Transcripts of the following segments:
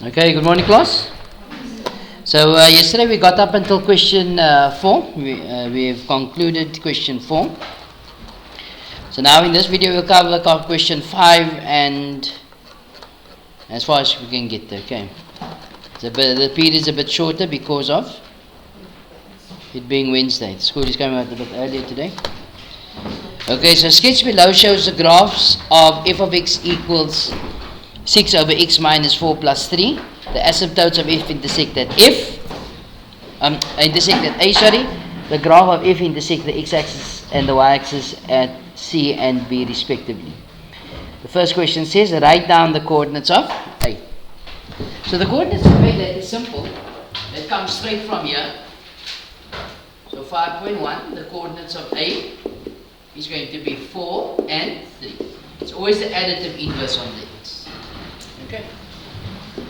Okay, good morning class. So yesterday we got up until question 4. We have concluded question 4. So now in this video we'll cover question 5 and as far as we can get there. Okay. So the period is a bit shorter because of it being Wednesday. The school is coming out a bit earlier today. Okay, so sketch below shows the graphs of f of x equals 6 over x minus 4 plus 3. The asymptotes of f intersect at A, the graph of f intersect the x-axis and the y-axis at C and B respectively. The first question says, write down the coordinates of A. So the coordinates of A, that is simple. That comes straight from here. So 5.1, the coordinates of A is going to be 4 and 3. It's always the additive inverse on the x. Okay.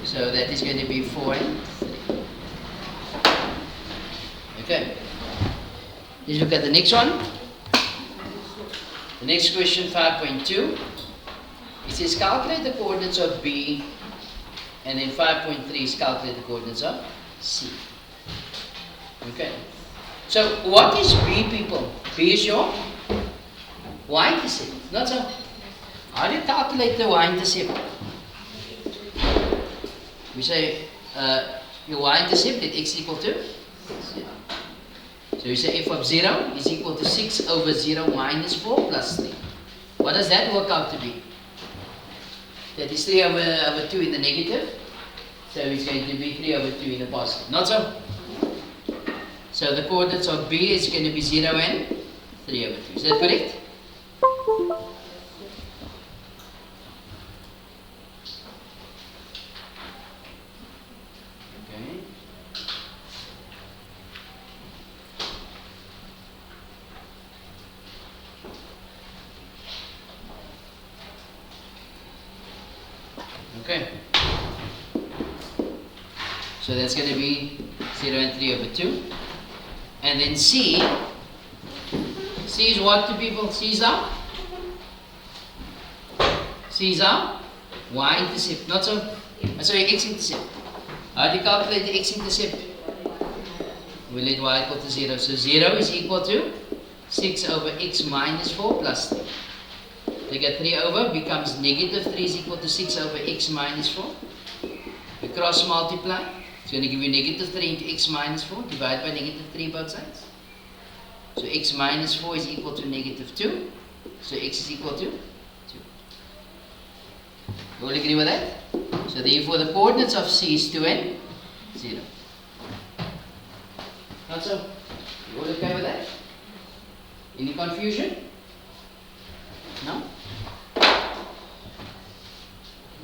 So that is going to be 4 and 3. Okay. Let's look at the next one. The next question, 5.2. It says calculate the coordinates of B, and then 5.3 is calculate the coordinates of C. Okay. So what is B, people? B is your y-intercept. Not so. How do you calculate the y-intercept? We say your y-intercept at x equal to 0. So you say f of 0 is equal to 6 over 0 minus 4 plus 3. What does that work out to be? That is 3 over 2 in the negative. So it's going to be 3 over 2 in the positive. Not so? So the coordinates of B is going to be 0 and 3 over 2. Is that correct? Okay. So that's going to be 0 and 3 over 2. And then C is what to people? C is our y-intercept. Not so? Sorry, x-intercept. How do you calculate the x-intercept? We let y equal to 0. So 0 is equal to 6 over x minus 4 plus 3. Take a 3 over, becomes negative 3 is equal to 6 over x minus 4. We cross multiply. It's going to give you negative 3 into x minus 4. Divide by negative 3 both sides. So x minus 4 is equal to negative 2. So x is equal to 2. You all agree with that? So therefore the coordinates of C is 2 and 0. Not so? You all okay with that? Any confusion? No?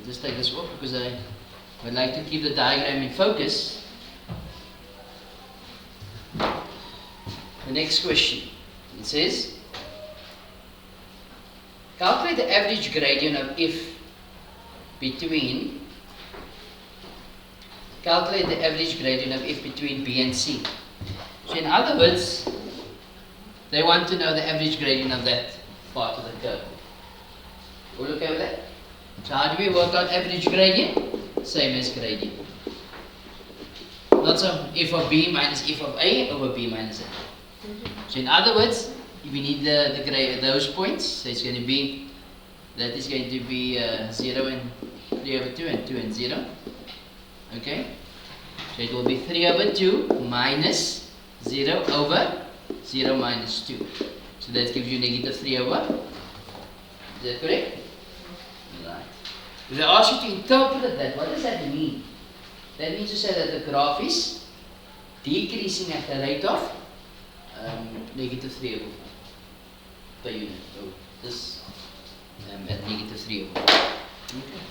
I'll just take this off because I would like to keep the diagram in focus. The next question. It says, calculate the average gradient of f between B and C. So in other words, they want to know the average gradient of that part of the curve. All okay with that? So how do we work out average gradient? Same as gradient. Not so f of b minus f of a over b minus a. So in other words, if we need those points, so it's going to be, that is going to be 0 and 3 over 2 and 2 and 0. Okay? So it will be 3 over 2 minus 0 over 0 minus 2. So that gives you negative 3 over. Is that correct? Right. If I ask you to interpret that, what does that mean? That means to say that the graph is decreasing at the rate of negative 3 over 4 per unit. So this at negative 3 over 4. Okay.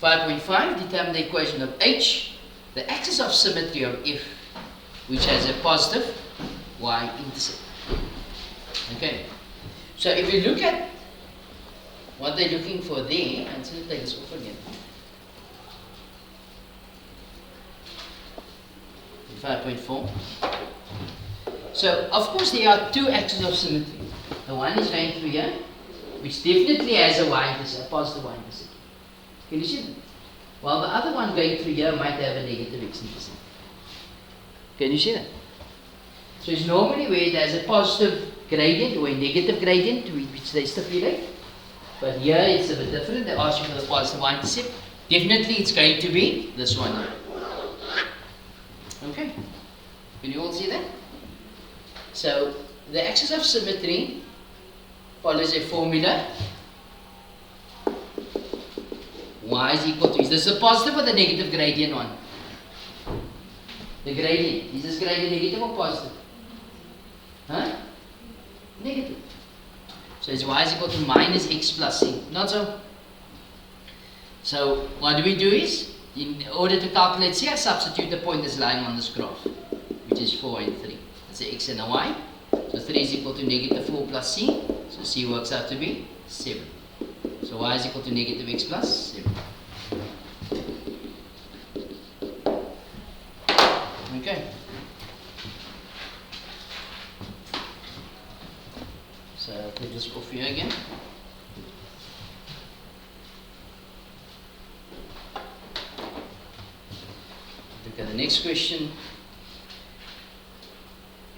5.5, determine the equation of H, the axis of symmetry of F, which has a positive y-intercept. Okay. So if you look at what they're looking for there, and so take this off again. 5.4. So of course there are two axes of symmetry. The one is going through here, which definitely has a y-intercept, a positive y-intercept. Can you see that? while the other one going through here might have a negative x-intercept. Can you see that? So it's normally where it has a positive gradient or a negative gradient which they stipulate. But here it's a bit different. They ask you for the positive y-intercept. Definitely it's going to be this one here. Okay. Can you all see that? So the axis of symmetry follows a formula. Y is equal to, is this a positive or the negative gradient one? The gradient. Is this gradient negative or positive? Huh? Negative. So it's y is equal to minus x plus c. Not so. So what do we do is, in order to calculate c, I substitute the pointers lying on this graph, which is 4 and 3. That's the x and the y. So 3 is equal to negative 4 plus c. So c works out to be 7. So y is equal to negative x plus 7. Okay. So I'll take this off here again. Look at the next question.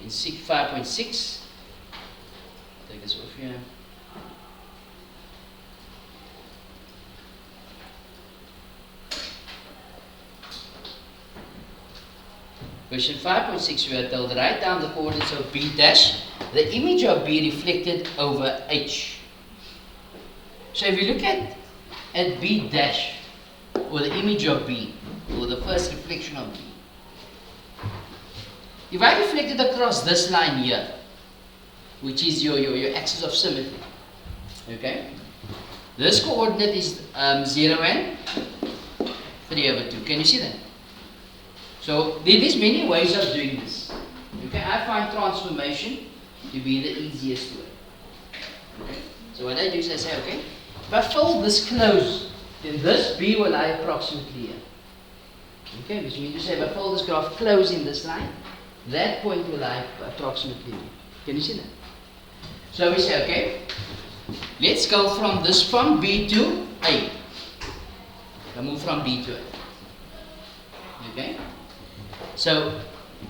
In 5.6, take this off here. Question 5.6, we are told write down the coordinates of B dash, the image of B reflected over H. So if you look at B dash, or the image of B, or the first reflection of B, if I reflect it across this line here, which is your axis of symmetry, okay, this coordinate is 0 and 3 over 2. Can you see that? So there is many ways of doing this. Okay, I find transformation to be the easiest way. Okay. So what I do is I say, okay, if I fold this close, then this B will lie approximately here. Okay, which means to say if I fold this graph close in this line, that point will lie approximately here. Can you see that? So we say, okay, let's go from B to A. I move from B to A. Okay? So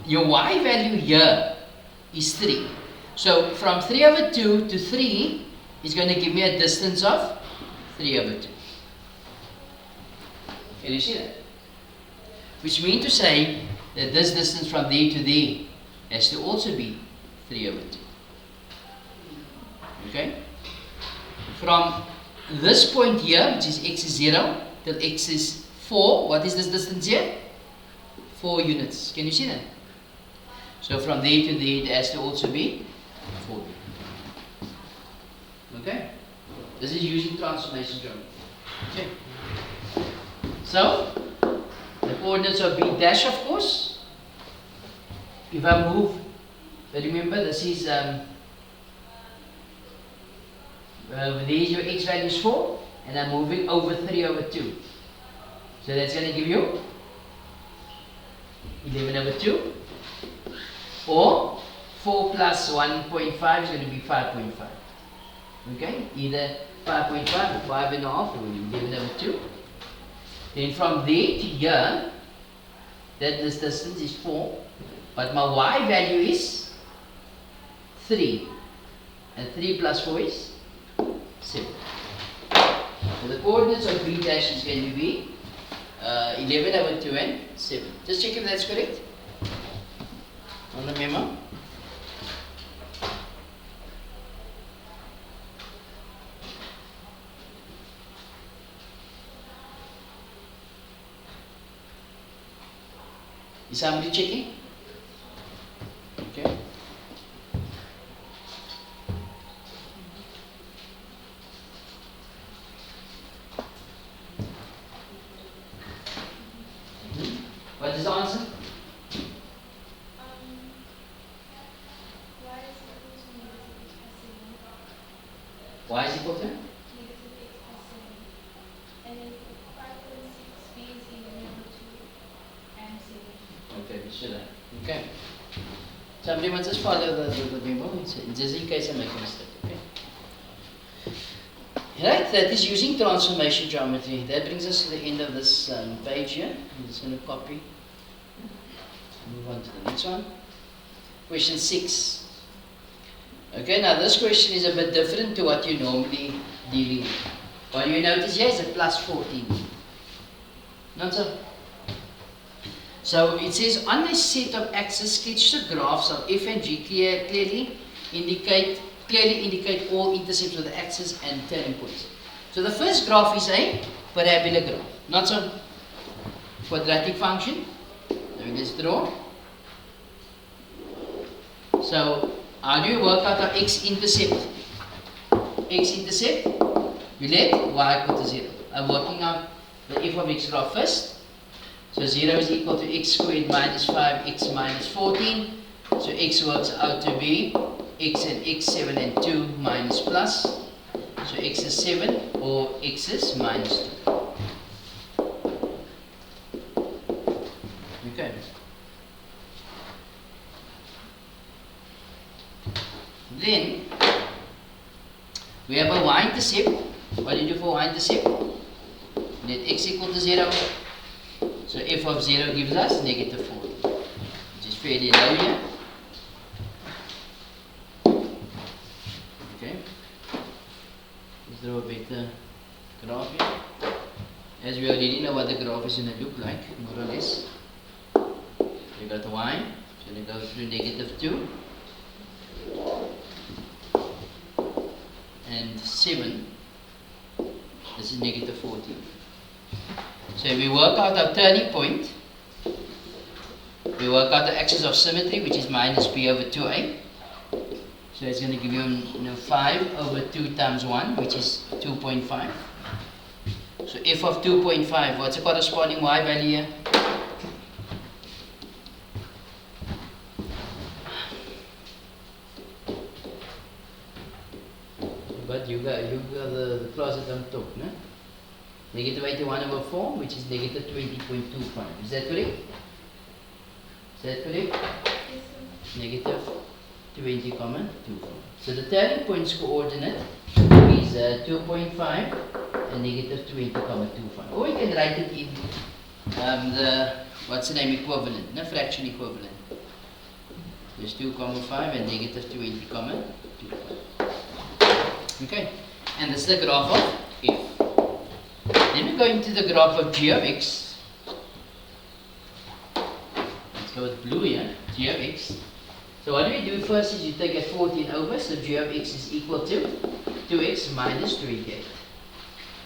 your y value here is 3. So from 3 over 2 to 3 is going to give me a distance of 3 over 2. Can you see that? Which means to say that this distance from there to there has to also be 3 over 2. Okay? From this point here, which is x is 0, till x is 4, what is this distance here? 4 units. Can you see that? So from there to there, it has to also be 4. Okay? This is using transformation geometry. Okay? So, the coordinates of B dash, of course. If I move, remember this is, there is your x value is 4, and I'm moving over 3 over 2. So that's going to give you 11 over 2, or 4 plus 1.5 is going to be 5.5. Okay, either 5.5 or 5.5 or 11 over 2. Then from there to here, that this distance is 4, but my y value is 3, and 3 plus 4 is 7. So the coordinates of B dash is going to be 11 over 2 and 7. Just check if that's correct on the memo. Is somebody checking? Okay. What is the answer? Y is equal to? Negative x plus 7. And then 5.6 b is 11 over 2 and 7. Okay, we should have. Okay. Somebody must just follow the memo, just in case I make a mistake. Okay. Right, that is using transformation geometry. That brings us to the end of this page here. I'm just going to copy. Move on to the next one. Question 6. Okay, now this question is a bit different to what you normally dealing with. What you notice here is a plus 14. Not so? So it says on a set of axes, sketch the graphs of f and g clearly indicate all intercepts of the axis and turning points. So the first graph is a parabola graph, not so quadratic function. Let me just draw. So how do you work out our x-intercept? X-intercept, we let y equal to 0. I'm working out the f of x graph first. So 0 is equal to x squared minus 5x minus 14. So x works out to be x and x, 7 and 2 minus plus. So x is 7 or x is minus 2. Okay. Then we have a y-intercept. What do you do for y-intercept? Let x equal to 0. So f of 0 gives us negative 4, which is fairly low here. Okay. Let's draw a better graph here. As we already know what the graph is going to look like, more or less. We got y, so we go through negative 2. And 7, this is negative 14. So if we work out our turning point, we work out the axis of symmetry, which is minus b over 2a. So it's going to give you 5 over 2 times 1, which is 2.5. So f of 2.5, what's the corresponding y value here? But you got the closet on top, no? Negative 81 over 4, which is negative 20.25. Is that correct? Is that correct? Yes, sir. Negative 20.25. So the turning point's coordinate is 2.5 and negative 20.25. Or we can write it in the, what's the name, equivalent, no, fraction equivalent. There's 2.5 and negative 20.25. Okay, and this is the graph of f. Then we go into the graph of g of x. Let's go with blue here, g of x. So what do we do first is you take a 14 over, so g of x is equal to 2x minus 28.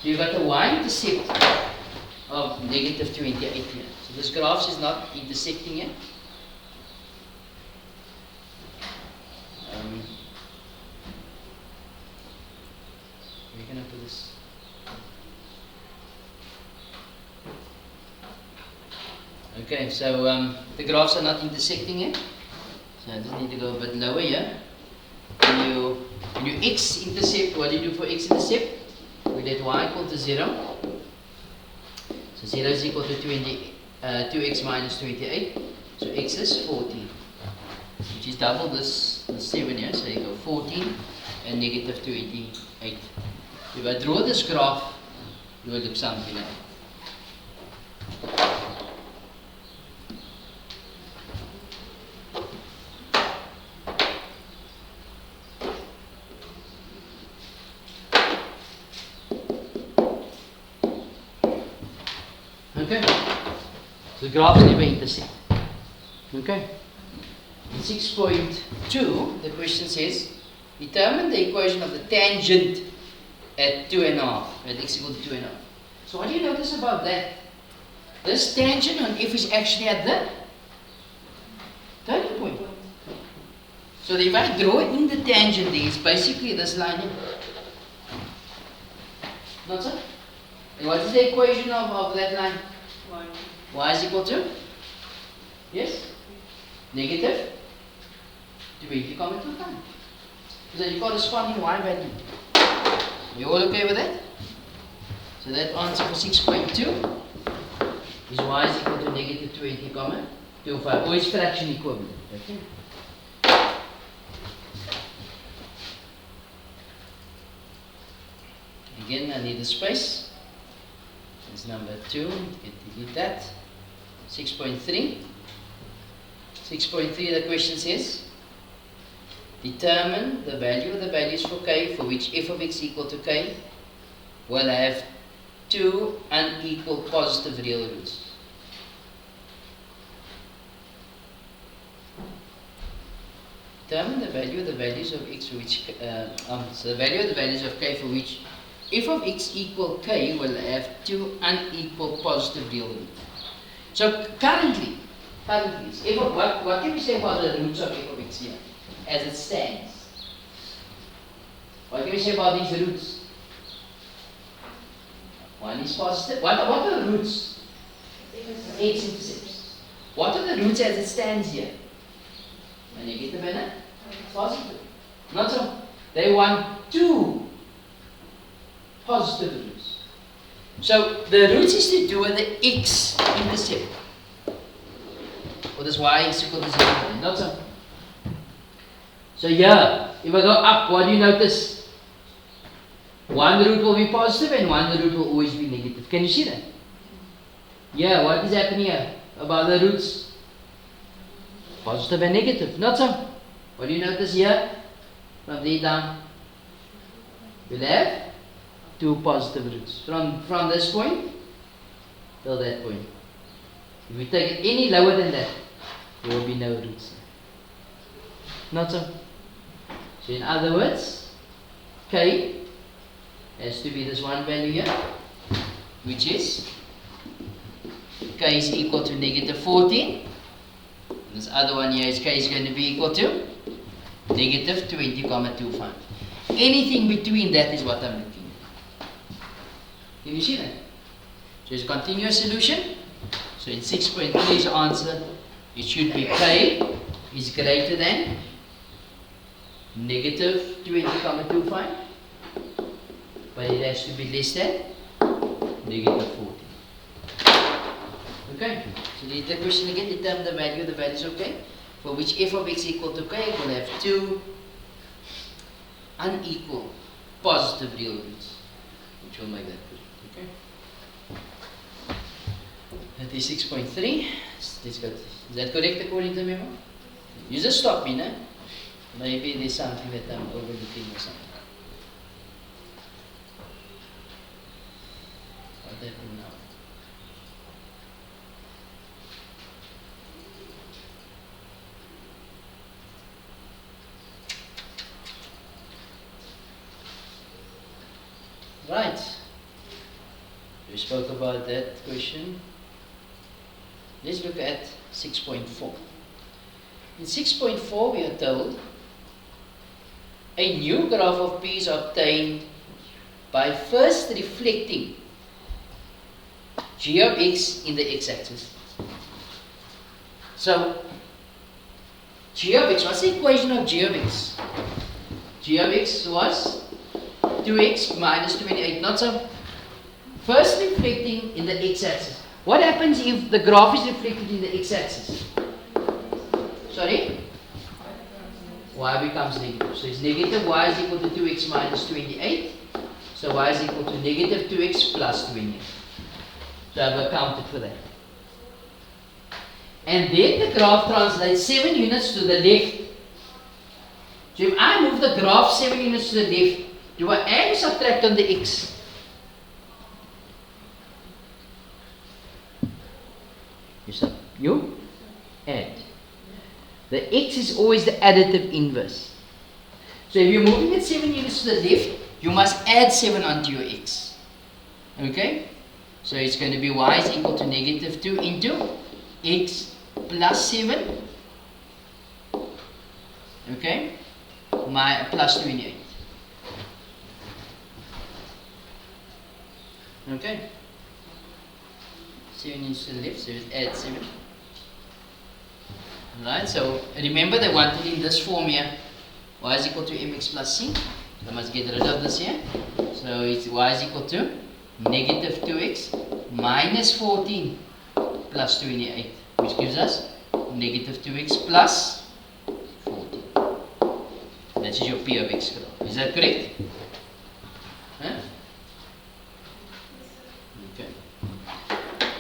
So you've got a y-intercept of negative 28 here. So this graph is not intersecting here. We're going to put this. Okay, so the graphs are not intersecting here. So I just need to go a bit lower here. When you x-intercept, what do you do for x-intercept? We let y equal to 0. So 0 is equal to 2x minus 28. So x is 14, which is double this 7 here. So you go 14 and negative 28. If I draw this graph, it will look something like that. Okay, so the graphs never intersect. Okay, in 6.2, the question says, determine the equation of the tangent at 2.5, at x equal to 2.5. So what do you notice about that? This tangent on f is actually at the turning point. So if I draw in the tangent there, it's basically this line here. Not so? And what is the equation of that line? Y is equal to? Yes? Negative 20.25. So the corresponding y value. You all okay with that? So that answer for 6.2 is y is equal to negative 20.25, or its fraction equivalent. Okay? Again, I need a space. It's number 2. You can delete that. 6.3. 6.3, the question says, determine the value of the values for k for which f of x equal to k will have two unequal positive real roots. Determine the value of the values of x for which so the value of the values of k for which f of x equal k will have two unequal positive real roots. So currently f of, what can we say about the roots of f of x here as it stands? What can we say about these roots? One is positive. What are the roots? X-intercepts. What are the roots as it stands here? A negative and a positive. Not so. They want two positive roots. So the roots is to do with the x-intercept. Or this y is equal to 0. Not so. So here, if I go up, what do you notice? One root will be positive and one root will always be negative. Can you see that? Yeah, what is happening here about the roots? Positive and negative. Not so. What do you notice here? From there down, we'll have two positive roots. From this point till that point. If we take it any lower than that, there will be no roots. Not so. So in other words, k has to be this one value here, which is k is equal to negative 14. This other one here is k is going to be equal to negative 20,25. Anything between that is what I'm looking at. Can you see that? So it's a continuous solution. So in 6.3's answer, it should be k is greater than negative 20,25, but it has to be less than negative 14. Okay, so read the question again. Determine the value of the values of k for which f of x equal to k will have two unequal positive real roots, which will make that good. Okay, that is 6.3. Let's go. Is that correct according to the memo? You just stop me, no? Maybe there's something that I'm overlooking or something. What happened now? Right. We spoke about that question. Let's look at 6.4. In 6.4 we are told a new graph of P is obtained by first reflecting g of x in the x-axis. So g of x, what's the equation of g of x? G of x was 2x minus 28, not so. First reflecting in the x-axis. What happens if the graph is reflected in the x-axis? Sorry? Y becomes negative. So it's negative y is equal to 2x minus 28. So y is equal to negative 2x plus 28. So I've accounted for that. And then the graph translates 7 units to the left. So if I move the graph 7 units to the left, do I add or subtract on the x? You add. The x is always the additive inverse. So if you're moving it 7 units to the left, you must add 7 onto your x. Okay? So it's going to be y is equal to negative 2 into x plus 7. Okay? Plus 28. Okay? 7 units to the left, so it adds 7. Alright, so remember they wanted in this form here, y is equal to mx plus c. I must get rid of this here. So it's y is equal to negative 2x minus 14 plus 28, which gives us negative 2x plus 14. That is your p of x graph. Is that correct? Huh?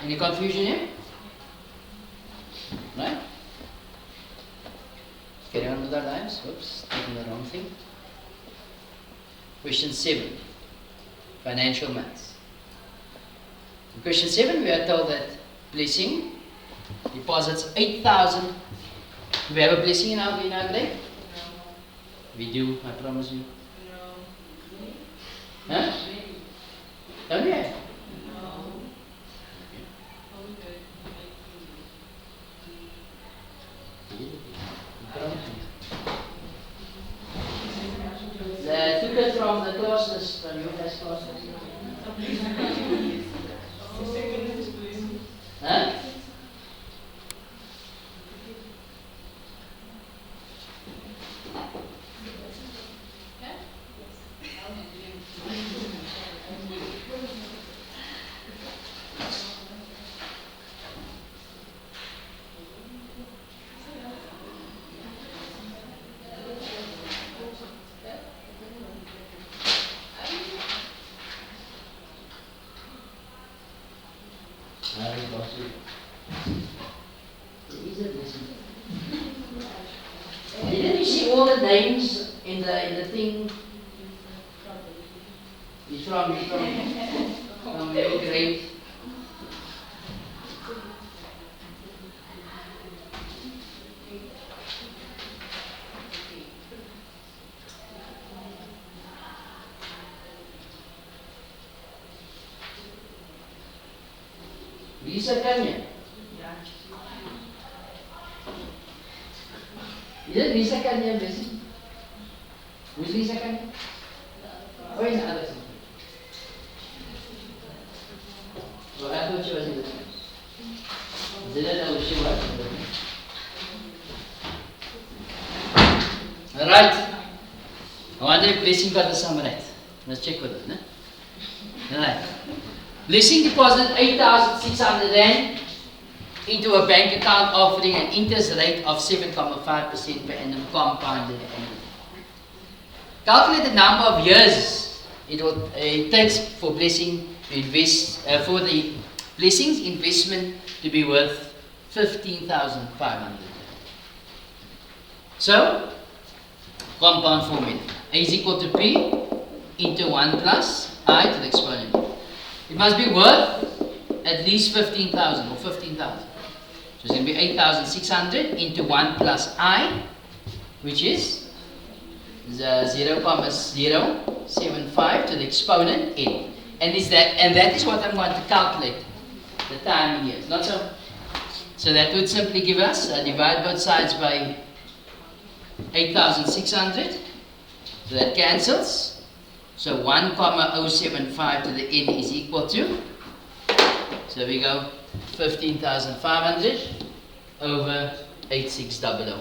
Any confusion here? Right? Carry on with our lives. Oops, taking the wrong thing. Question 7. Financial maths. In question 7, we are told that blessing deposits 8,000. Do we have a blessing in our grade? No. We do, I promise you. No. Huh? Don't we have? They took it from the classes, from your class classes. Huh? Didn't you see all the names in the thing? It's from your grade. Lisa Kanya. Is Lisa Kanya busy? Who's Lisa Kanya? Oh, it's Alice. Well, I thought she was in the class. Didn't know she was. Alright. I wonder if blessing got the sum right. Let's check with it. Alright. Blessing deposited 8,600 Rand into a bank account offering an interest rate of 7.5% per annum compounded annually. Calculate the number of years it takes for blessing to invest for the blessings investment to be worth 15,500. So, compound formula. A is equal to P into 1 plus I to the exponent. It must be worth at least 15,000 or 15,000. So it's going to be 8,600 into 1 plus I, which is 0.075 to the exponent n. And that is what I'm going to calculate, the time in years. Not so. So that would simply give us, divide both sides by 8,600. So that cancels. So 1,075 to the n is equal to, so we go 15,500 over 8600.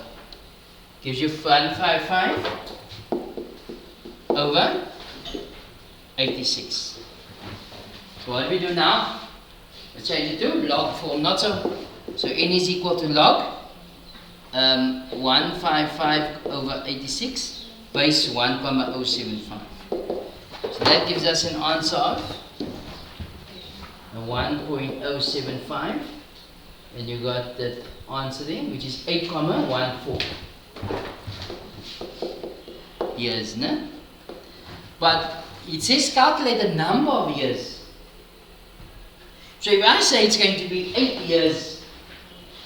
Gives you 155 over 86. So what do we do now? Let's change it to log form, not so. So n is equal to log 155 over 86 base 1,075. So that gives us an answer of 1.075, and you got that answer there, which is 8,14 years, no? But it says calculate the number of years. So if I say it's going to be 8 years,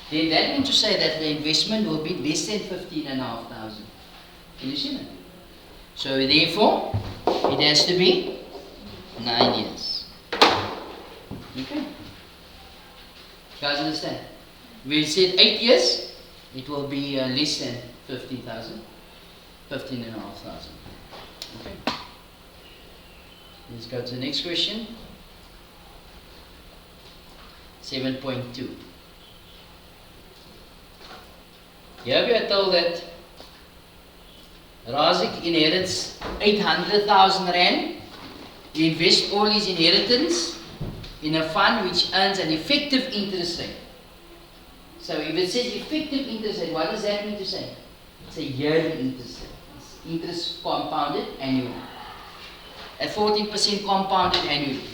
then that means to say that the investment will be less than 15,500. Can you see that? So therefore, it has to be 9 years. Okay? You guys understand? We said 8 years, it will be less than 15,000, 15,500. Okay? Let's go to the next question. 7.2. Here we are told that Razik inherits 800,000 Rand. He invests all his inheritance in a fund which earns an effective interest rate. So if it says effective interest rate, what does that mean to say? It's a yearly interest rate. It's interest compounded annually. At 14% compounded annually.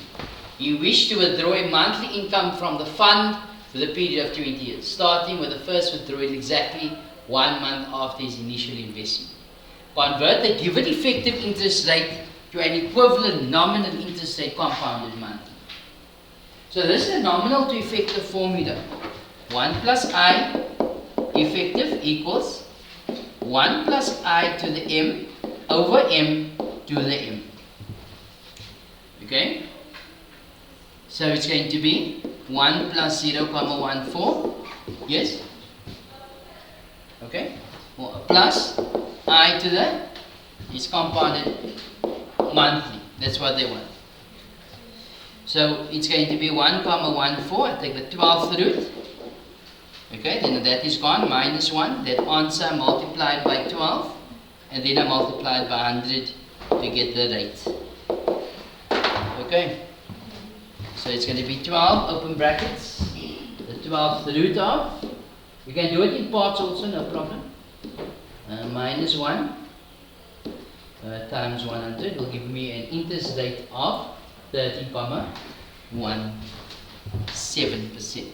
You wish to withdraw a monthly income from the fund for the period of 20 years, starting with the first withdrawal exactly 1 month after his initial investment. Convert the given effective interest rate to an equivalent nominal interest rate compounded monthly. So this is a nominal to effective formula. 1 plus I effective equals 1 plus I to the m over m to the m. Okay? So it's going to be 1 plus 0,14. Yes? Okay? Well, plus I to the is compounded monthly. That's what they want. So it's going to be 1,14. I take the 12th root. Okay, then that is gone, minus 1. That answer multiplied by 12. And then I multiply it by 100 to get the rate. Okay. So it's going to be 12, open brackets. The 12th root of. You can do it in parts also, no problem. Minus 1 times 100 will give me an interest rate of 13,17%.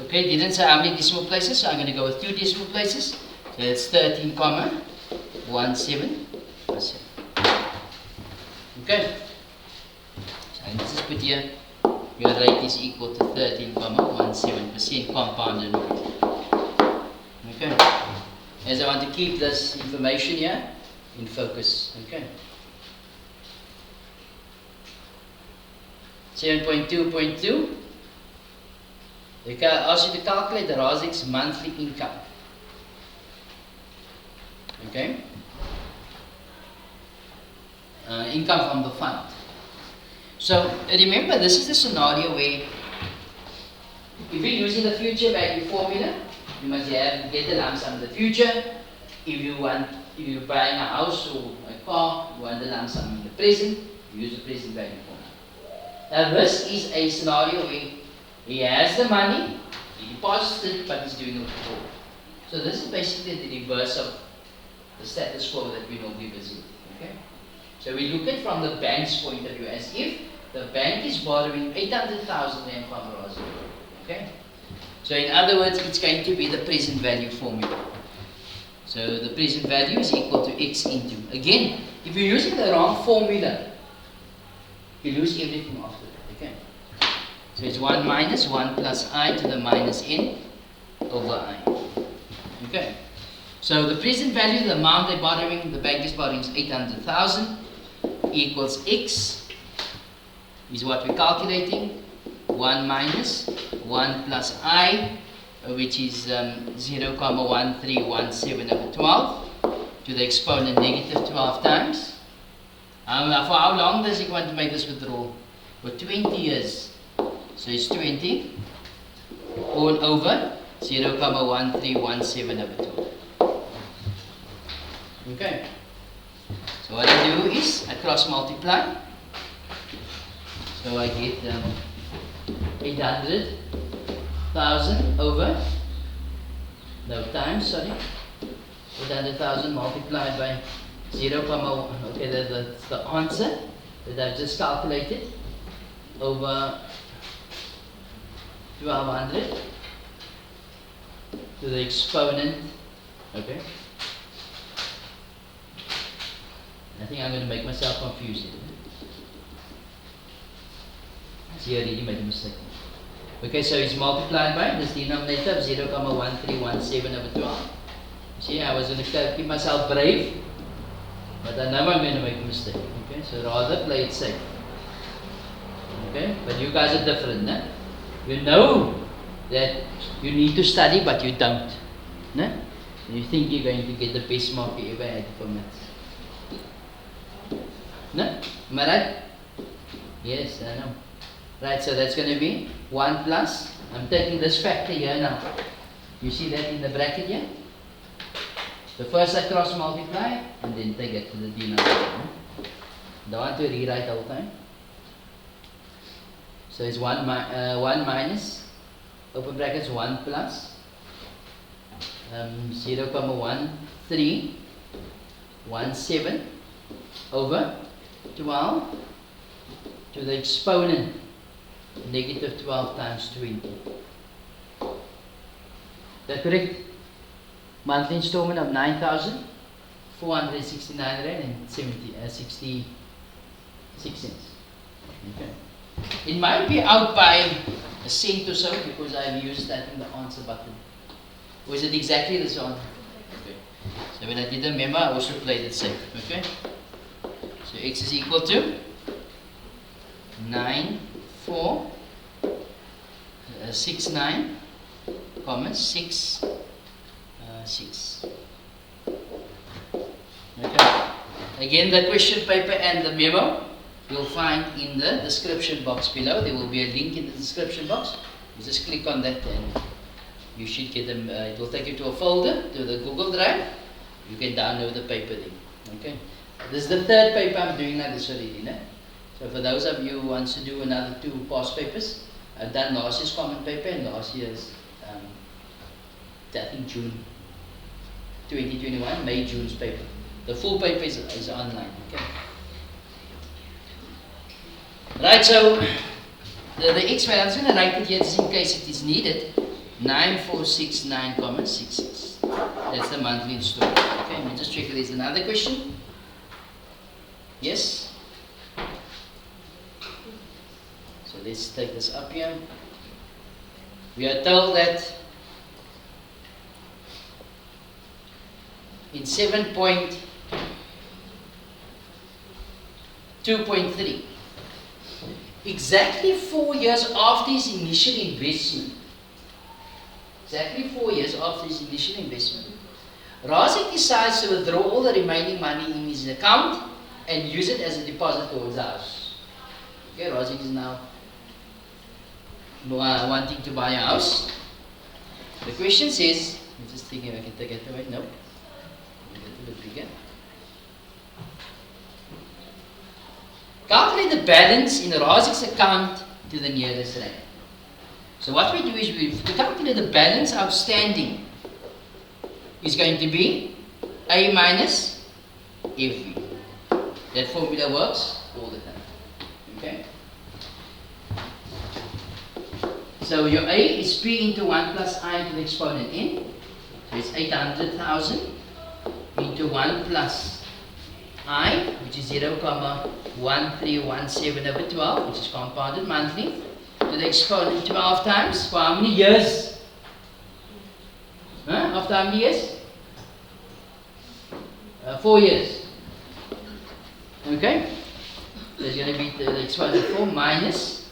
Okay, didn't say how many decimal places, so I'm going to go with 2 decimal places. So it's 13,17%. Okay. So I just put here, your rate is equal to 13,17% compounded rate. Okay. As I want to keep this information here in focus. Okay. 7.2.2. They ask you to calculate the Razik's monthly income. Okay? Income from the fund. So remember, this is the scenario where if you're using the future value formula, you must get the lump sum in the future. If you're buying a house or a car, you want the lump sum in the present, you use the present value formula. Now this is a scenario where he has the money, he deposits it, but he's doing a withdrawal. So this is basically the reverse of the status quo that we normally visit. Okay? So we look at from the bank's point of view as if the bank is borrowing 800,000 rand from Razak. Okay? So in other words, it's going to be the present value formula. So the present value is equal to x into. Again, if you're using the wrong formula, you lose everything after that. Okay? So it's 1 minus 1 plus I to the minus n over I. Okay. So the present value, the amount they're borrowing, the bank is borrowing is 800,000 equals x is what we're calculating. 1 minus 1 plus I, which is 0,1317 over 12 to the exponent negative 12 times. For how long does he want to make this withdrawal? For 20 years. So it's 20 all over 0,1317 over 12. Okay. So what I do is I cross multiply. So I get 800,000 over, no times, sorry. 800,000 multiplied by 0,1. Okay, that's the answer that I've just calculated over 1200 to the exponent. Okay. I think I'm going to make myself confused. See, I really made a mistake. Okay, so it's multiplied by this denominator of 0,1317 over 12. See, I was going to keep myself brave, but I know I'm going to make a mistake. Okay, so rather play it safe. Okay, but you guys are different, né? You know that you need to study, but you don't. Né? You think you're going to get the best mark you ever had for maths. No? Am I right? Yes, I know. Right, so that's going to be 1 plus, I'm taking this factor here now. You see that in the bracket here? So first I cross multiply and then take it to the denominator. Don't want to rewrite all the time. So it's 1 minus, open brackets 1 plus 0,1317 over 12 to the exponent negative 12 times 20. That correct? Monthly installment of 9,469 rand and 66 cents. Okay. It might be out by a cent or so because I've used that in the answer button. Or is it exactly this one? Okay. So when I did the memo, I also played it safe. Okay. So x is equal to 9,469, comma 6, 6. Okay. Again, the question paper and the memo you'll find in the description box below. There will be a link in the description box. You just click on that and you should get them. It will take you to a folder, to the Google Drive. You can download the paper then. Okay. This is the third paper I'm doing like this already. No? So for those of you who wants to do another 2 past papers, I've done last year's common paper and last year's, I think June 2021, May, June's paper. The full paper is online. Okay. Right, so the x value, I'm just going to write it here just in case it is needed. 9,469,66. That's the monthly installment. Okay, let me just check if there's another question. Yes? So let's take this up here. We are told that in 7.2.3, exactly 4 years after his initial investment, Razik decides to withdraw all the remaining money in his account and use it as a deposit towards the house. Okay, Razik is now wanting to buy a house. The question says, I'm just thinking I can take it away. No, a little bit bigger. Calculate the balance in Razik's account to the nearest rand. So what we do is to calculate the balance outstanding is going to be A minus FV. That formula works all the time. Okay? So your A is P into 1 plus I to the exponent n. So it's 800,000 into 1 plus I, which is 0,1317 over 12, which is compounded monthly, to the exponent 12 times for how many years? After how many years? 4 years. Okay? So it's going to be the exponent 4 minus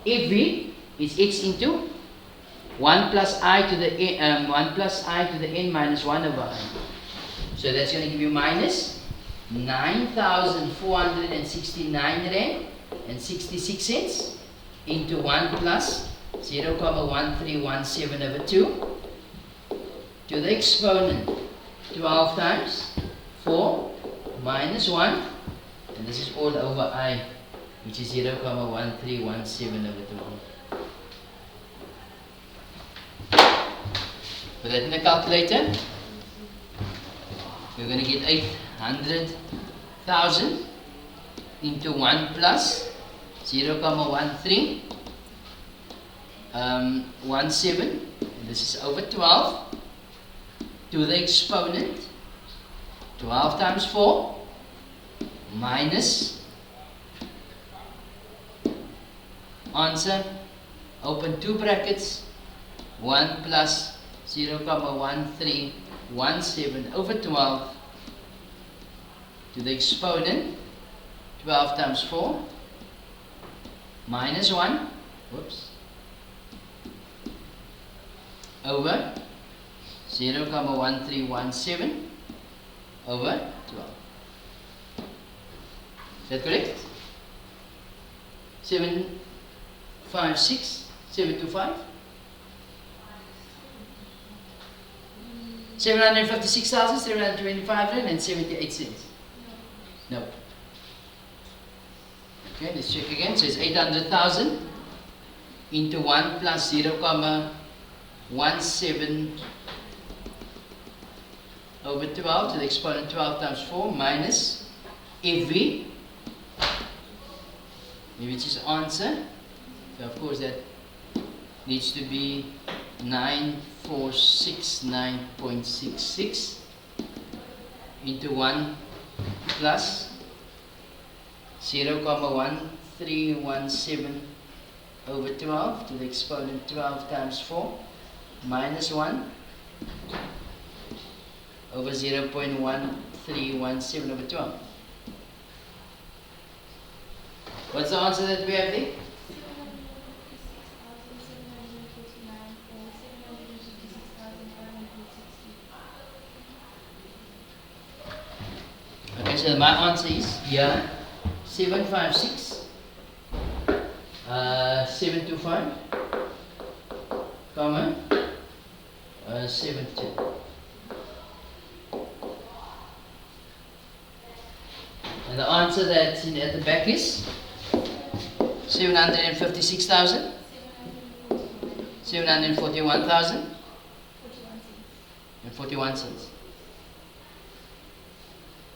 FV is x into 1 plus I to the n, 1 plus I to the n minus 1 over I. So that's going to give you minus 9,469 rand and 66 cents into 1 plus 0,1317 over 2 to the exponent 12 times 4 minus 1, and this is all over I, which is 0,1317 over 2. Put that in the calculator. We're going to get 800,000 into 1 plus 0,1317, and this is over 12, to the exponent 12 times 4 minus answer, open 2 brackets, 1 plus 0,1317 over 12 to the exponent 12 times 4 minus 1, whoops, over 0,1317 over 12. Is that correct? 756, 725? 756,725 and 78 cents. No. Okay, let's check again. So it's 800,000 into 1 plus 0,17 over 12 to the exponent 12 times 4 minus FV which is answer. So of course that needs to be 9469.66 into 1 plus 0,1317 over 12 to the exponent 12 times 4 minus 1 over 0.1317 over 12. What's the answer that we have there? 756,749 or 756,560. Okay, so my answer is here 756 725 comma 72. And the answer that's in at the back is 756,000 741,000 and 41 cents.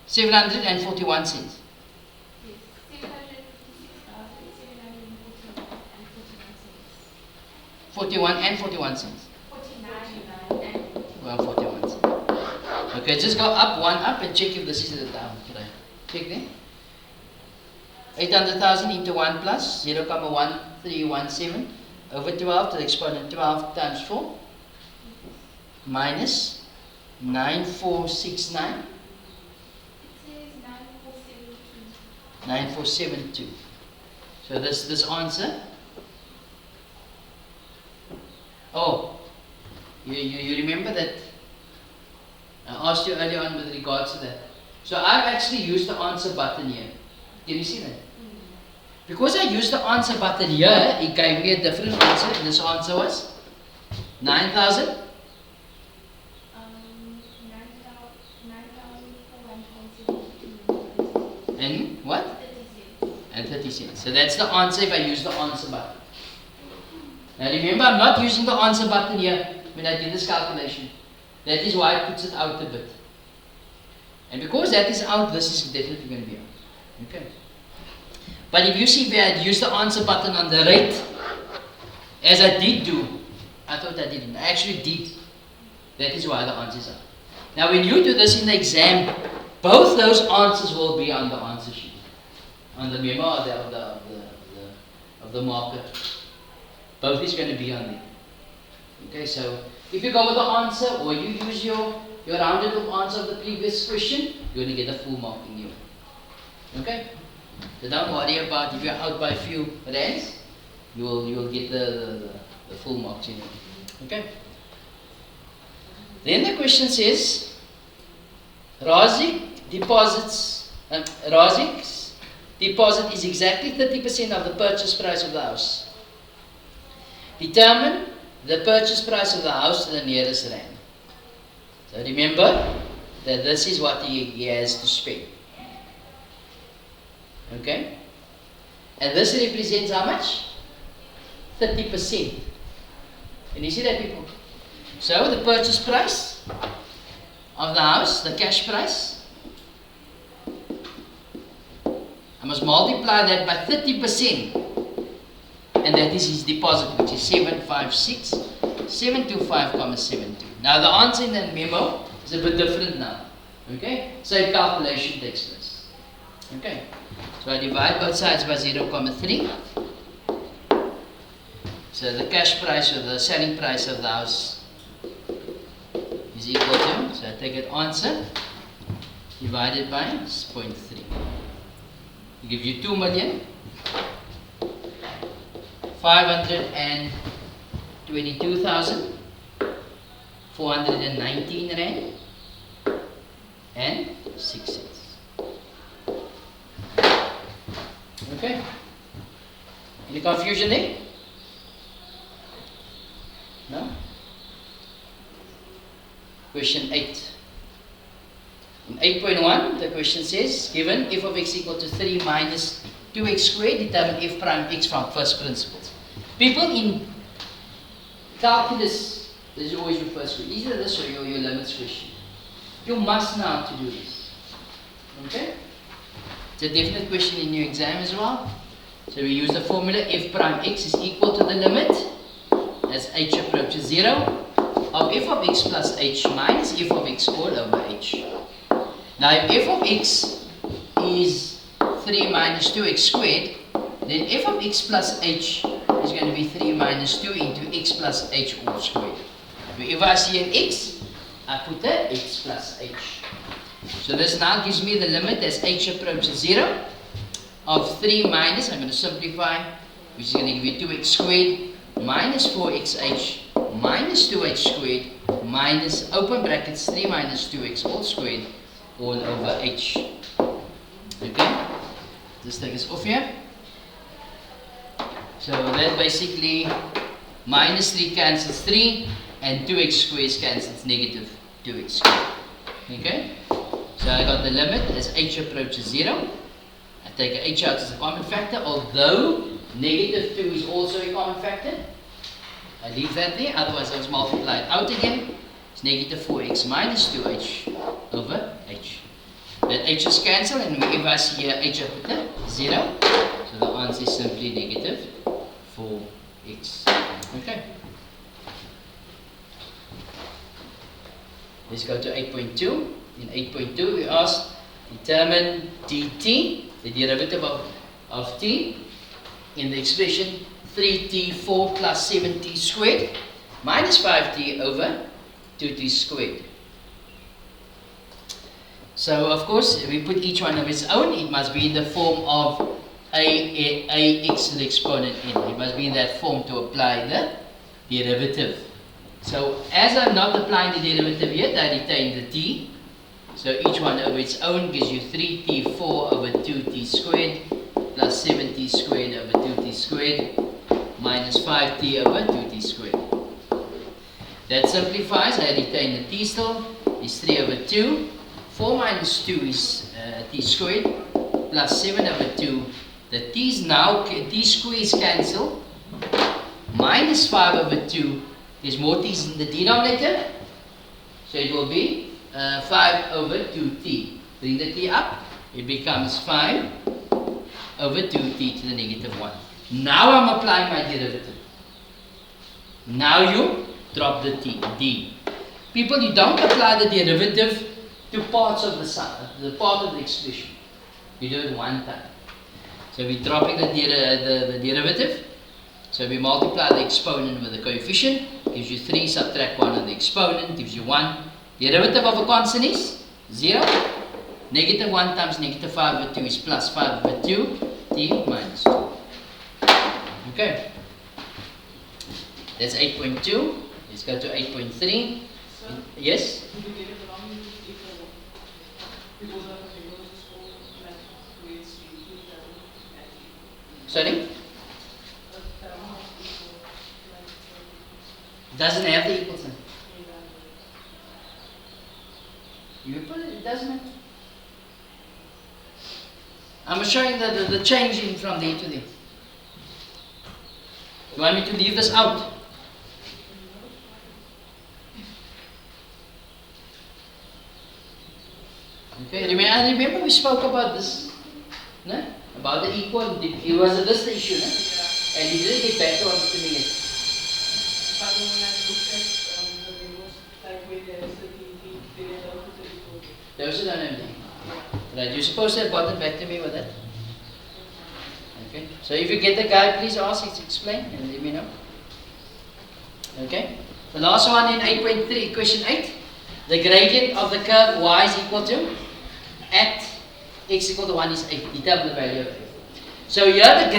741 cents. Yes, 41 and 41 cents. 49 and Well, 41 cents. Okay, just go up, one up, and check if this is the down. Check there. 800,000 into 1 plus 0,1317 over 12 to the exponent 12 times 4 minus 9469. it says 9472. 9472. So this answer. Oh, you remember that I asked you earlier on with regards to that. So I've actually used the answer button here. Can you see that? Because I used the answer button here, it gave me a different answer. And this answer was 9,000. 9,472. And what? 30 cents. And 30 cents. So that's the answer if I use the answer button. Now remember, I'm not using the answer button here when I did this calculation. That is why it puts it out a bit. And because that is out, this is definitely going to be out. Okay. But if you see where I used the answer button on the rate, as I did do, I thought I didn't. I actually did. That is why the answers are. Now when you do this in the exam, both those answers will be on the answer sheet. On the memo of the marker. Both is going to be on there. Okay, so if you go with the answer or you use your rounded off answer of the previous question, you're going to get a full mark in you. Okay? So don't worry about if you're out by a few rands, you'll get the full marks in you. Okay? Then the question says, Razik's deposit is exactly 30% of the purchase price of the house. Determine the purchase price of the house to the nearest rand. So remember that this is what he has to spend. Okay? And this represents how much? 30%. Can you see that, people? So the purchase price of the house, the cash price, I must multiply that by 30%. And that is his deposit, which is 756,725,72. Now the answer in the memo is a bit different now. Okay? So a calculation takes place. Okay? So I divide both sides by 0,3. So the cash price or the selling price of the house is equal to, so I take an answer divided by 0.3. It gives you 2,522,419 rand and 6 cents. Okay? Any confusion there? No? Question 8. In 8.1, the question says, given f of x equal to 3 minus 2x squared, determine f prime x from first principles. People in calculus, this is always your first question. Either this or your limits question. You must know how to do this. Okay? It's a definite question in your exam as well. So we use the formula f prime x is equal to the limit as h approaches 0 of f of x plus h minus f of x all over h. Now if f of x is 3 minus 2x squared, then f of x plus h is going to be 3 minus 2 into x plus h all squared. Wherever I see an x, I put a x plus h. So this now gives me the limit as h approaches 0 of 3 minus, I'm going to simplify, which is going to give you 2x squared minus 4xh minus 2h squared minus, open brackets, 3 minus 2x all squared all over h. Okay, just take this off here. So that basically minus 3 cancels 3 and 2x squares cancels negative 2x squared. Okay, so I got the limit as h approaches 0. I take a h out as a common factor, although negative 2 is also a common factor. I leave that there, otherwise I just multiply it out again. It's negative 4x minus 2h over h. That h is cancelled, and whenever I see here h, I put a 0. So the answer is simply negative 4x. Okay. Let's go to 8.2. In 8.2 we asked, determine dt, the derivative of t, in the expression 3t4 plus 7t squared minus 5t over 2t squared. So of course we put each one of its own. It must be in the form of ax to the exponent n. It must be in that form to apply the derivative. So as I'm not applying the derivative yet, I retain the t. So each one over its own gives you 3t4 over 2t squared plus 7t squared over 2t squared minus 5t over 2t squared. That simplifies. I retain the t still. Is 3 over 2. 4 minus 2 is t squared plus 7 over 2. The t's now, t squares cancel. Minus 5 over 2 is more t's in the denominator. So it will be 5 over 2t. Bring the t up. It becomes 5 over 2t to the negative 1. Now I'm applying my derivative. Now you drop the t, d. People, you don't apply the derivative to parts of the sum, the part of the expression. You do it one time. So we're dropping the derivative. So we multiply the exponent with the coefficient. Gives you 3, subtract 1 on the exponent, gives you 1. Derivative of a constant is 0. Negative 1 times negative 5 over 2 is plus 5 over 2. T minus 2. Okay. That's 8.2. Let's go to 8.3. Yes? Sorry? Doesn't have the equal sign. You put it, it doesn't have. I'm showing the change in from there to there. You want me to leave this out? Okay, I remember we spoke about this, no? About the equal. It was this the issue, no? Yeah. And you didn't get back to me yet. But when I looked at the memos, like where there is the TV, they are also the report. They also don't have anything. Right, you're supposed to have gotten back to me with that. Okay, so if you get the guide, please ask, explain, and let me know. Okay, the last one in 8.3, question 8. The gradient of the curve y is equal to, at x equal to 1 is 8. Determine the value of 8. So here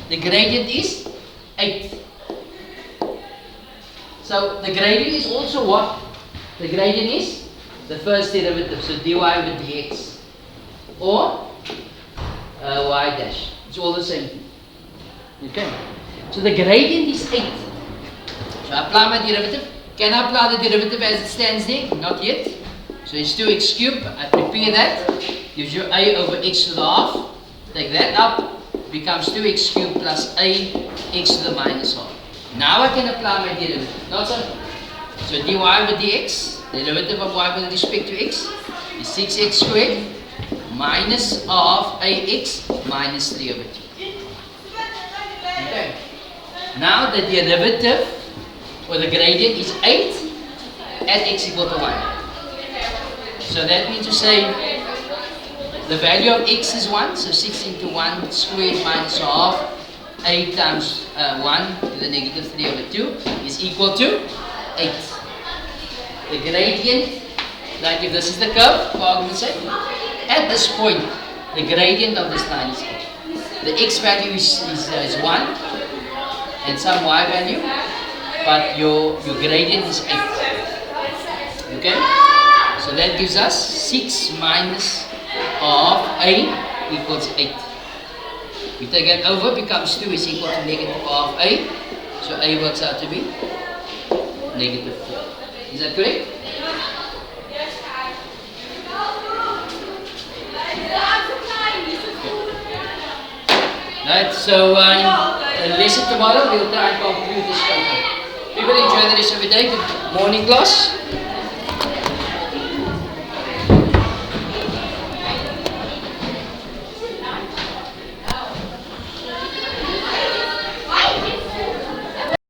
the gradient is 8. So the gradient is also what? The gradient is the first derivative, so dy over dx, or y dash. It's all the same thing. Okay. So the gradient is 8. So I apply my derivative. Can I apply the derivative as it stands there? Not yet. So it's 2x cubed. I prepare that. Gives you a over x to the half. Take that up. Becomes 2x cubed plus a x to the minus half. Now I can apply my derivative. Not so. So dy over dx, derivative of y with respect to x, is 6x squared minus half ax minus 3 over 2. Now the derivative or the gradient is 8 at x equal to 1. So that means to say the value of x is 1, so 6 into 1 squared minus half, 8 times 1 to the negative 3 over 2 is equal to 8. The gradient, like if this is the curve, for argument's sake, at this point, the gradient of this line is 8. The x value is 1 and some y value, but your gradient is 8. Okay? So that gives us 6 minus half a equals 8. We take it over, becomes 2 is equal to negative half a. So a works out to be negative 4. Is that correct? Right, so lesson tomorrow we'll try and conclude this chapter. People enjoy the rest of the day. Good morning, class.